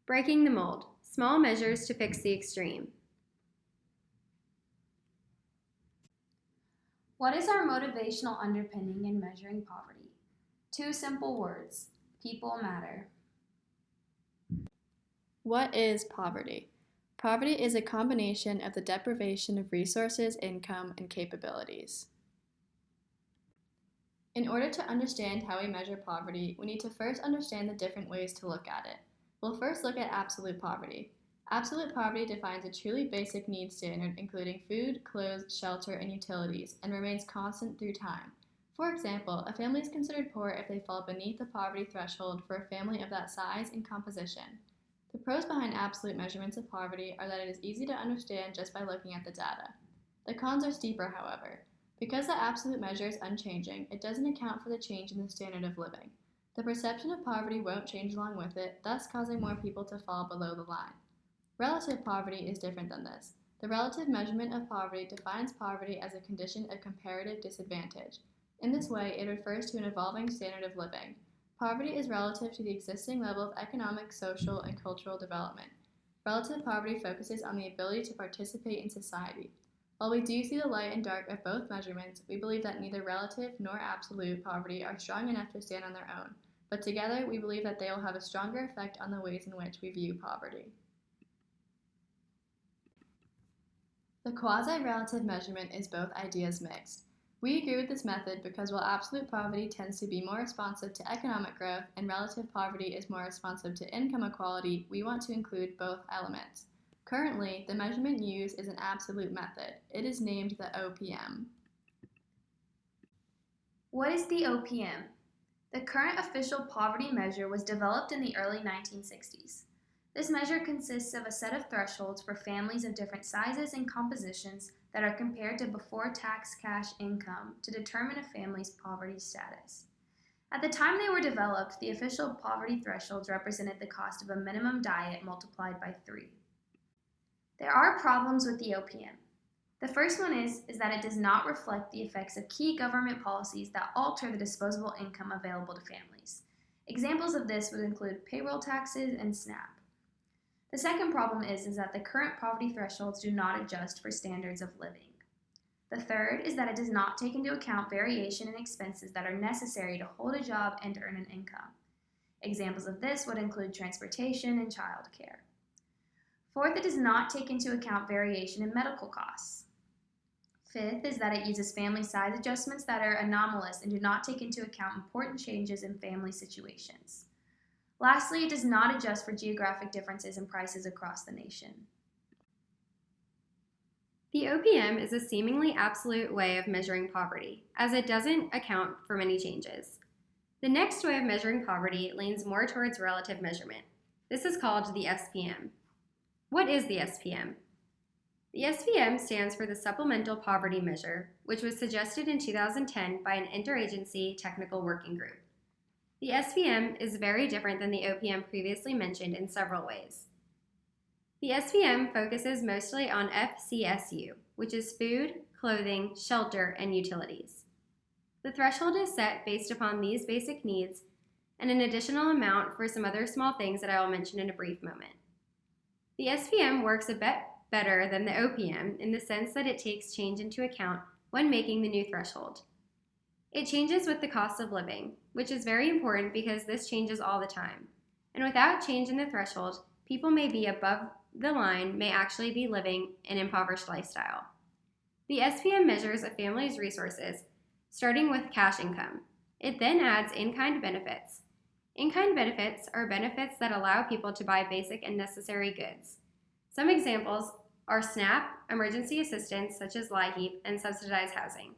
Breaking the mold, small measures to fix the extreme. What is our motivational underpinning in measuring poverty? Two simple words: people matter. What is poverty? Poverty is a combination of the deprivation of resources, income, and capabilities. In order to understand how we measure poverty, we need to first understand the different ways to look at it. We'll first look at absolute poverty. Absolute poverty defines a truly basic needs standard including food, clothes, shelter, and utilities, and remains constant through time. For example, a family is considered poor if they fall beneath the poverty threshold for a family of that size and composition. The pros behind absolute measurements of poverty are that it is easy to understand just by looking at the data. The cons are steeper, however. Because the absolute measure is unchanging, it doesn't account for the change in the standard of living. The perception of poverty won't change along with it, thus causing more people to fall below the line. Relative poverty is different than this. The relative measurement of poverty defines poverty as a condition of comparative disadvantage. In this way, it refers to an evolving standard of living. Poverty is relative to the existing level of economic, social, and cultural development. Relative poverty focuses on the ability to participate in society. While we do see the light and dark of both measurements, we believe that neither relative nor absolute poverty are strong enough to stand on their own, but together we believe that they will have a stronger effect on the ways in which we view poverty. The quasi-relative measurement is both ideas mixed. We agree with this method because while absolute poverty tends to be more responsive to economic growth and relative poverty is more responsive to income equality, we want to include both elements. Currently, the measurement used is an absolute method. It is named the OPM. What is the OPM? The current official poverty measure was developed in the early 1960s. This measure consists of a set of thresholds for families of different sizes and compositions that are compared to before-tax cash income to determine a family's poverty status. At the time they were developed, the official poverty thresholds represented the cost of a minimum diet multiplied by 3. There are problems with the OPM. The first one is that it does not reflect the effects of key government policies that alter the disposable income available to families. Examples of this would include payroll taxes and SNAP. The second problem is that the current poverty thresholds do not adjust for standards of living. The third is that it does not take into account variation in expenses that are necessary to hold a job and earn an income. Examples of this would include transportation and childcare. Fourth, it does not take into account variation in medical costs. Fifth is that it uses family size adjustments that are anomalous and do not take into account important changes in family situations. Lastly, it does not adjust for geographic differences in prices across the nation. The OPM is a seemingly absolute way of measuring poverty, as it doesn't account for many changes. The next way of measuring poverty leans more towards relative measurement. This is called the SPM. What is the SPM? The SPM stands for the Supplemental Poverty Measure, which was suggested in 2010 by an interagency technical working group. The SPM is very different than the OPM previously mentioned in several ways. The SPM focuses mostly on FCSU, which is food, clothing, shelter, and utilities. The threshold is set based upon these basic needs and an additional amount for some other small things that I will mention in a brief moment. The SPM works a bit better than the OPM in the sense that it takes change into account when making the new threshold. It changes with the cost of living, which is very important because this changes all the time. And without change in the threshold, people may be above the line may actually be living an impoverished lifestyle. The SPM measures a family's resources, starting with cash income. It then adds in-kind benefits. In-kind benefits are benefits that allow people to buy basic and necessary goods. Some examples are SNAP, emergency assistance such as LIHEAP, and subsidized housing.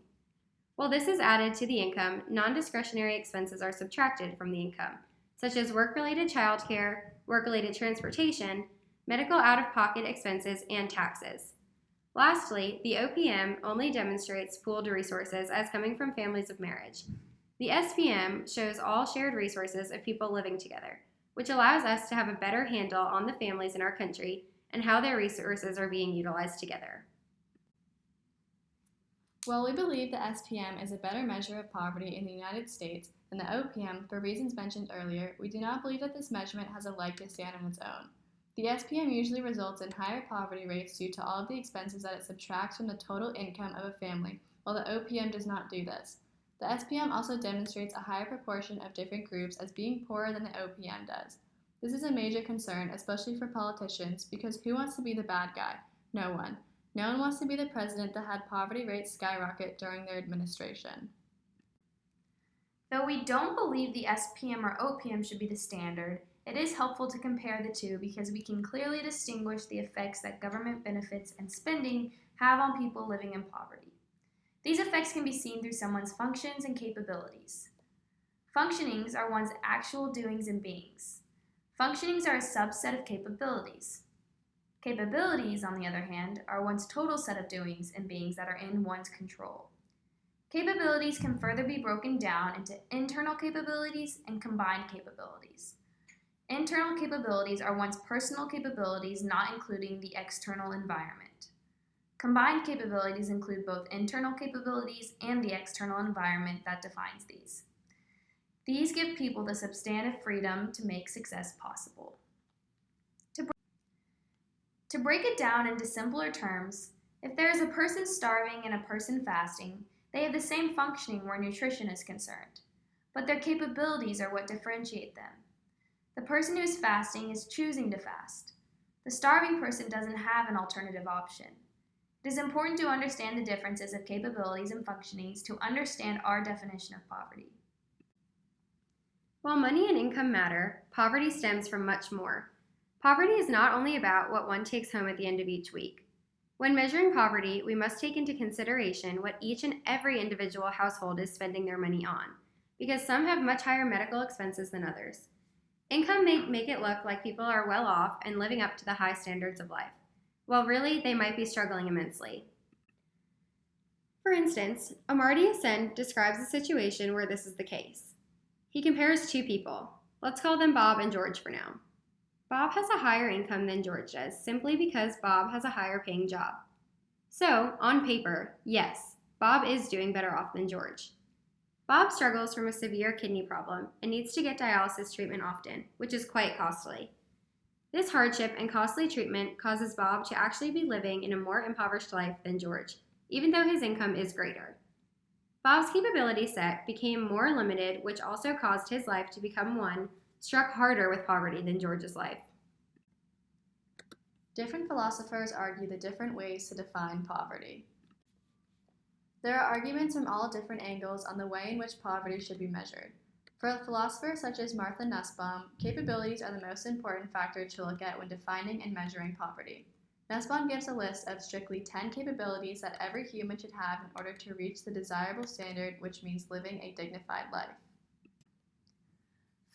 While this is added to the income, non-discretionary expenses are subtracted from the income, such as work-related childcare, work-related transportation, medical out-of-pocket expenses, and taxes. Lastly, the OPM only demonstrates pooled resources as coming from families of marriage. The SPM shows all shared resources of people living together, which allows us to have a better handle on the families in our country and how their resources are being utilized together. While we believe the SPM is a better measure of poverty in the United States, than the OPM for reasons mentioned earlier, we do not believe that this measurement has a leg to stand on its own. The SPM usually results in higher poverty rates due to all of the expenses that it subtracts from the total income of a family, while the OPM does not do this. The SPM also demonstrates a higher proportion of different groups as being poorer than the OPM does. This is a major concern, especially for politicians, because who wants to be the bad guy? No one. No one wants to be the president that had poverty rates skyrocket during their administration. Though we don't believe the SPM or OPM should be the standard, it is helpful to compare the two because we can clearly distinguish the effects that government benefits and spending have on people living in poverty. These effects can be seen through someone's functions and capabilities. Functionings are one's actual doings and beings. Functionings are a subset of capabilities. Capabilities, on the other hand, are one's total set of doings and beings that are in one's control. Capabilities can further be broken down into internal capabilities and combined capabilities. Internal capabilities are one's personal capabilities, not including the external environment. Combined capabilities include both internal capabilities and the external environment that defines these. These give people the substantive freedom to make success possible. To break it down into simpler terms, if there is a person starving and a person fasting, they have the same functioning where nutrition is concerned, but their capabilities are what differentiate them. The person who is fasting is choosing to fast. The starving person doesn't have an alternative option. It is important to understand the differences of capabilities and functionings to understand our definition of poverty. While money and income matter, poverty stems from much more. Poverty is not only about what one takes home at the end of each week. When measuring poverty, we must take into consideration what each and every individual household is spending their money on, because some have much higher medical expenses than others. Income may make it look like people are well off and living up to the high standards of life, while really they might be struggling immensely. For instance, Amartya Sen describes a situation where this is the case. He compares two people. Let's call them Bob and George for now. Bob has a higher income than George does, simply because Bob has a higher paying job. So, on paper, yes, Bob is doing better off than George. Bob struggles from a severe kidney problem and needs to get dialysis treatment often, which is quite costly. This hardship and costly treatment causes Bob to actually be living in a more impoverished life than George, even though his income is greater. Bob's capability set became more limited, which also caused his life to become one struck harder with poverty than George's life. Different philosophers argue the different ways to define poverty. There are arguments from all different angles on the way in which poverty should be measured. For philosophers such as Martha Nussbaum, capabilities are the most important factor to look at when defining and measuring poverty. Nussbaum gives a list of strictly 10 capabilities that every human should have in order to reach the desirable standard, which means living a dignified life.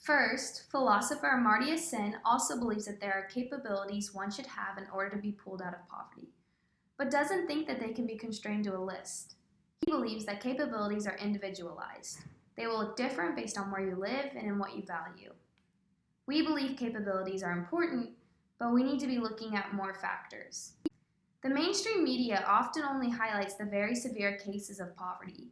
First, philosopher Amartya Sen also believes that there are capabilities one should have in order to be pulled out of poverty, but doesn't think that they can be constrained to a list. He believes that capabilities are individualized. They will look different based on where you live and in what you value. We believe capabilities are important, but we need to be looking at more factors. The mainstream media often only highlights the very severe cases of poverty,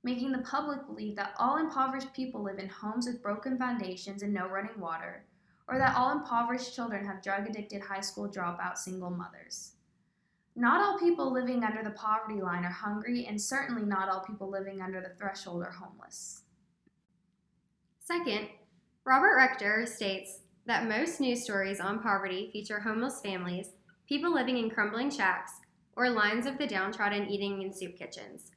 making the public believe that all impoverished people live in homes with broken foundations and no running water, or that all impoverished children have drug-addicted high school dropout single mothers. Not all people living under the poverty line are hungry, and certainly not all people living under the threshold are homeless. Second, Robert Rector states that most news stories on poverty feature homeless families, people living in crumbling shacks, or lines of the downtrodden eating in soup kitchens.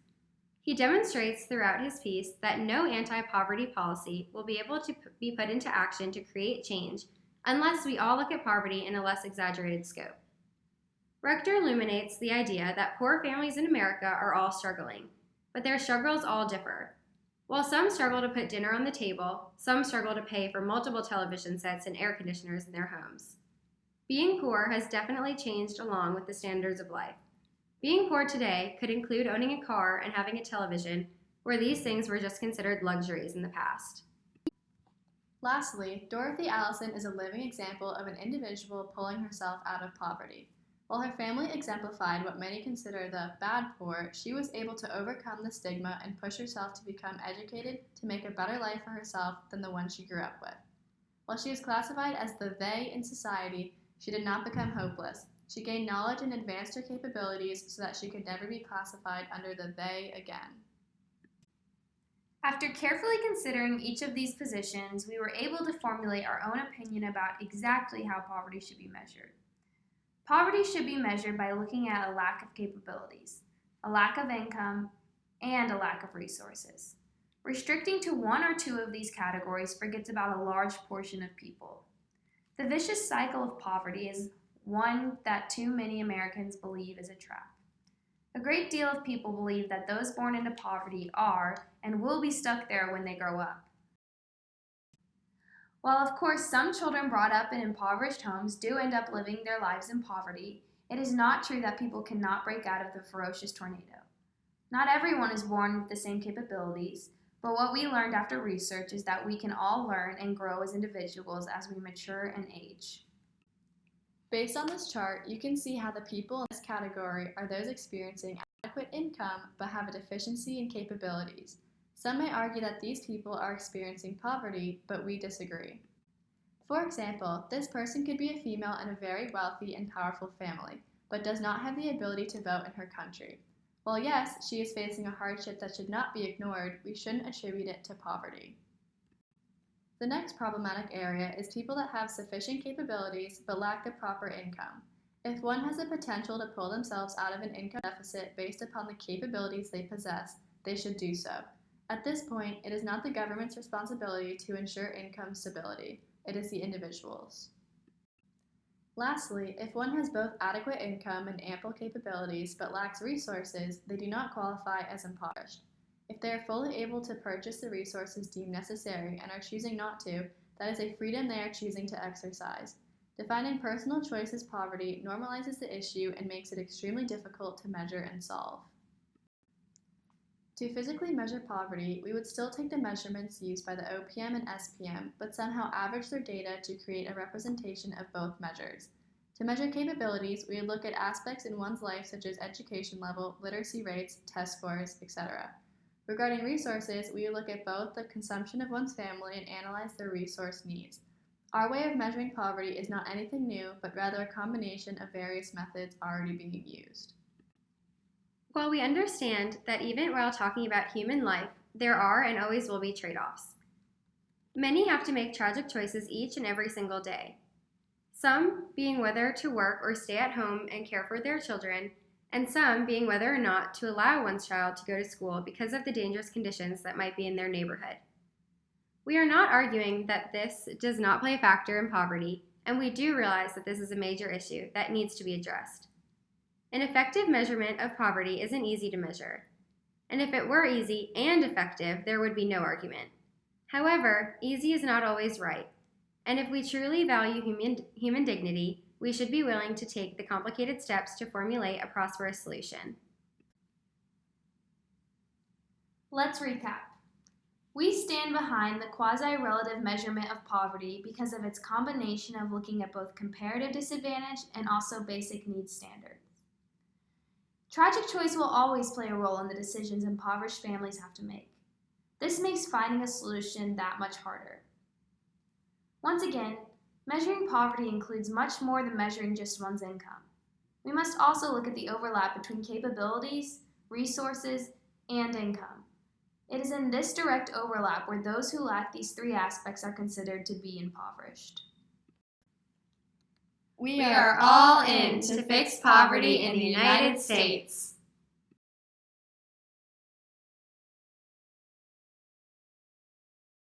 He demonstrates throughout his piece that no anti-poverty policy will be able to be put into action to create change unless we all look at poverty in a less exaggerated scope. Rector illuminates the idea that poor families in America are all struggling, but their struggles all differ. While some struggle to put dinner on the table, some struggle to pay for multiple television sets and air conditioners in their homes. Being poor has definitely changed along with the standards of life. Being poor today could include owning a car and having a television, where these things were just considered luxuries in the past. Lastly, Dorothy Allison is a living example of an individual pulling herself out of poverty. While her family exemplified what many consider the bad poor, she was able to overcome the stigma and push herself to become educated to make a better life for herself than the one she grew up with. While she is classified as the they in society, she did not become hopeless. She gained knowledge and advanced her capabilities so that she could never be classified under the they again. After carefully considering each of these positions, we were able to formulate our own opinion about exactly how poverty should be measured. Poverty should be measured by looking at a lack of capabilities, a lack of income, and a lack of resources. Restricting to one or two of these categories forgets about a large portion of people. The vicious cycle of poverty is one that too many Americans believe is a trap. A great deal of people believe that those born into poverty are and will be stuck there when they grow up. While of course some children brought up in impoverished homes do end up living their lives in poverty, it is not true that people cannot break out of the ferocious tornado. Not everyone is born with the same capabilities, but what we learned after research is that we can all learn and grow as individuals as we mature and age. Based on this chart, you can see how the people in this category are those experiencing adequate income but have a deficiency in capabilities. Some may argue that these people are experiencing poverty, but we disagree. For example, this person could be a female in a very wealthy and powerful family, but does not have the ability to vote in her country. While yes, she is facing a hardship that should not be ignored, we shouldn't attribute it to poverty. The next problematic area is people that have sufficient capabilities but lack the proper income. If one has the potential to pull themselves out of an income deficit based upon the capabilities they possess, they should do so. At this point, it is not the government's responsibility to ensure income stability. It is the individual's. Lastly, if one has both adequate income and ample capabilities but lacks resources, they do not qualify as impoverished. If they are fully able to purchase the resources deemed necessary and are choosing not to, that is a freedom they are choosing to exercise. Defining personal choice as poverty normalizes the issue and makes it extremely difficult to measure and solve. To physically measure poverty, we would still take the measurements used by the OPM and SPM, but somehow average their data to create a representation of both measures. To measure capabilities, we would look at aspects in one's life such as education level, literacy rates, test scores, etc. Regarding resources, we would look at both the consumption of one's family and analyze their resource needs. Our way of measuring poverty is not anything new, but rather a combination of various methods already being used. While we understand that even while talking about human life, there are and always will be trade-offs. Many have to make tragic choices each and every single day. Some being whether to work or stay at home and care for their children, and some being whether or not to allow one's child to go to school because of the dangerous conditions that might be in their neighborhood. We are not arguing that this does not play a factor in poverty, and we do realize that this is a major issue that needs to be addressed. An effective measurement of poverty isn't easy to measure, and if it were easy and effective, there would be no argument. However, easy is not always right, and if we truly value human dignity, we should be willing to take the complicated steps to formulate a prosperous solution. Let's recap. We stand behind the quasi-relative measurement of poverty because of its combination of looking at both comparative disadvantage and also basic needs standards. Tragic choice will always play a role in the decisions impoverished families have to make. This makes finding a solution that much harder. Once again, measuring poverty includes much more than measuring just one's income. We must also look at the overlap between capabilities, resources, and income. It is in this direct overlap where those who lack these three aspects are considered to be impoverished. We are all in to fix poverty in the United States.